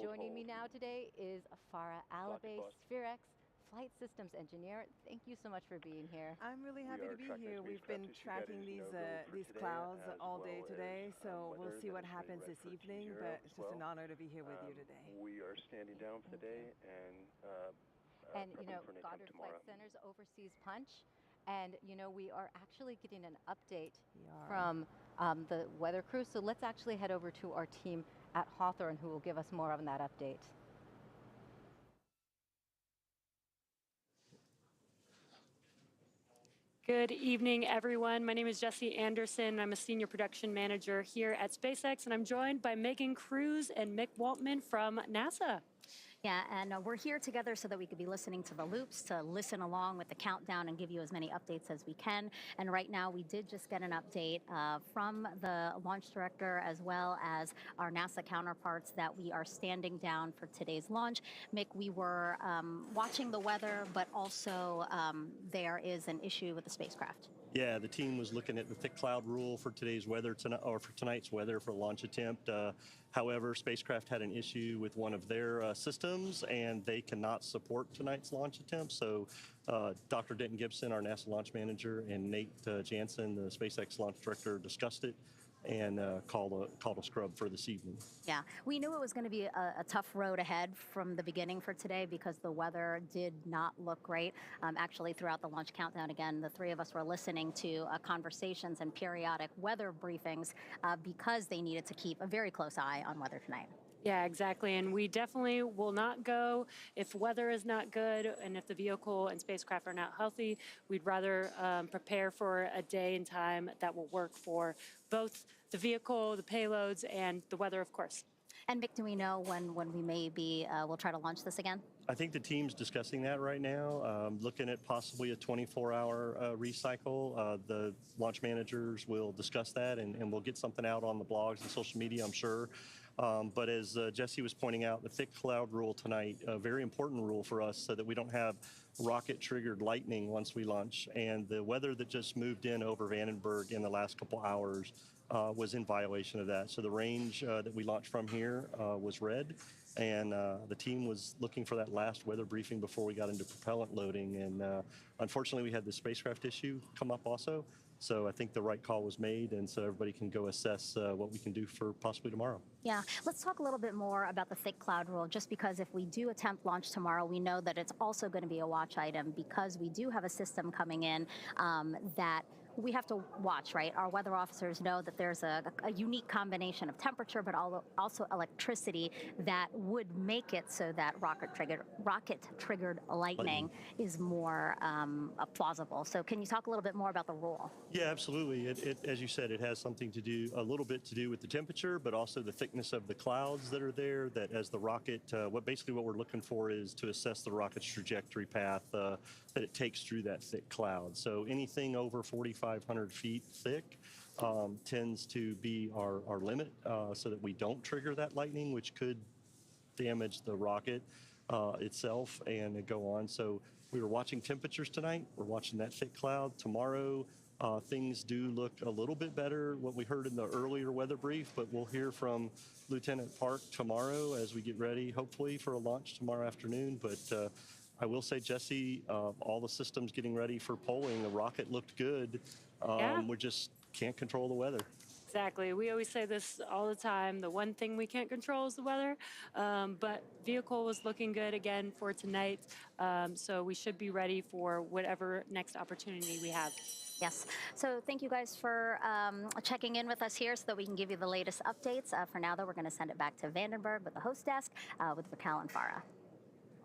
Joining me now today is Farah Alabay, SPHEREx Flight Systems Engineer. Thank you so much for being here. I'm really happy to be here. We've been tracking these clouds all day today, so we'll see what happens this evening, but it's just an honor to be here with you today. We are standing down for the day and you know, Goddard Flight Center's overseas punch. And you know, we are actually getting an update from the weather crew. So let's actually head over to our team at Hawthorne, who will give us more on that update. Good evening, everyone. My name is Jessie Anderson. I'm a senior production manager here at SpaceX, and I'm joined by Megan Cruz and Mick Waltman from NASA. Yeah, and we're here together so that we could be listening to the loops, to listen along with the countdown and give you as many updates as we can. And right now, we did just get an update from the launch director as well as our NASA counterparts that we are standing down for today's launch. Mick, we were watching the weather, but also there is an issue with the spacecraft. Yeah, the team was looking at the thick cloud rule for today's weather tonight, or for tonight's weather for launch attempt. However, spacecraft had an issue with one of their systems, and they cannot support tonight's launch attempt. So Dr. Denton Gibson, our NASA launch manager, and Nate Jansen, the SpaceX launch director, discussed it and called a scrub for this evening. Yeah, we knew it was going to be a tough road ahead from the beginning for today because the weather did not look great. Actually, throughout the launch countdown, again, the three of us were listening to conversations and periodic weather briefings because they needed to keep a very close eye on weather tonight. Yeah, exactly. And we definitely will not go if weather is not good and if the vehicle and spacecraft are not healthy. We'd rather prepare for a day and time that will work for both the vehicle, the payloads, and the weather, of course. And Mick, do we know when we may be, we'll try to launch this again? I think the team's discussing that right now, looking at possibly a 24-hour recycle. The launch managers will discuss that, and we'll get something out on the blogs and social media, I'm sure. But as Jessie was pointing out, the thick cloud rule tonight, a very important rule for us so that we don't have rocket-triggered lightning once we launch. And the weather that just moved in over Vandenberg in the last couple hours was in violation of that. So the range that we launched from here was red. And the team was looking for that last weather briefing before we got into propellant loading. And unfortunately, we had the spacecraft issue come up also. So I think the right call was made, and so everybody can go assess what we can do for possibly tomorrow. Yeah, let's talk a little bit more about the thick cloud rule, just because if we do attempt launch tomorrow, we know that it's also going to be a watch item because we do have a system coming in that we have to watch, right? Our weather officers know that there's a unique combination of temperature, but also electricity that would make it so that rocket-triggered lightning is more plausible. So can you talk a little bit more about the rule? Yeah, absolutely. As you said, it has something to do, a little bit to do with the temperature, but also the thickness of the clouds that are there, that as the rocket, basically what we're looking for is to assess the rocket's trajectory path that it takes through that thick cloud. So anything over 4,500 feet thick tends to be our limit so that we don't trigger that lightning, which could damage the rocket itself and go on. So we were watching temperatures tonight. We're watching that thick cloud. Tomorrow, things do look a little bit better, what we heard in the earlier weather brief, but we'll hear from Lieutenant Park tomorrow as we get ready, hopefully, for a launch tomorrow afternoon. But I will say, Jessie, all the systems getting ready for polling, the rocket looked good. We just can't control the weather. Exactly. We always say this all the time. The one thing we can't control is the weather. But vehicle was looking good again for tonight. So we should be ready for whatever next opportunity we have. Yes. So thank you guys for checking in with us here so that we can give you the latest updates. For now, though, we're going to send it back to Vandenberg with the host desk with Raquel and Farah.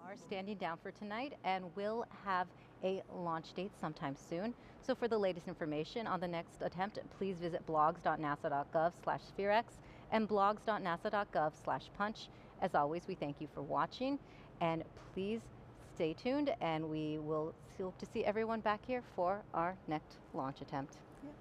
Are standing down for tonight, and we'll have a launch date sometime soon. So for the latest information on the next attempt, please visit blogs.nasa.gov/SPHEREx and blogs.nasa.gov/punch. As always, we thank you for watching, and please stay tuned, and we will hope to see everyone back here for our next launch attempt. Yeah.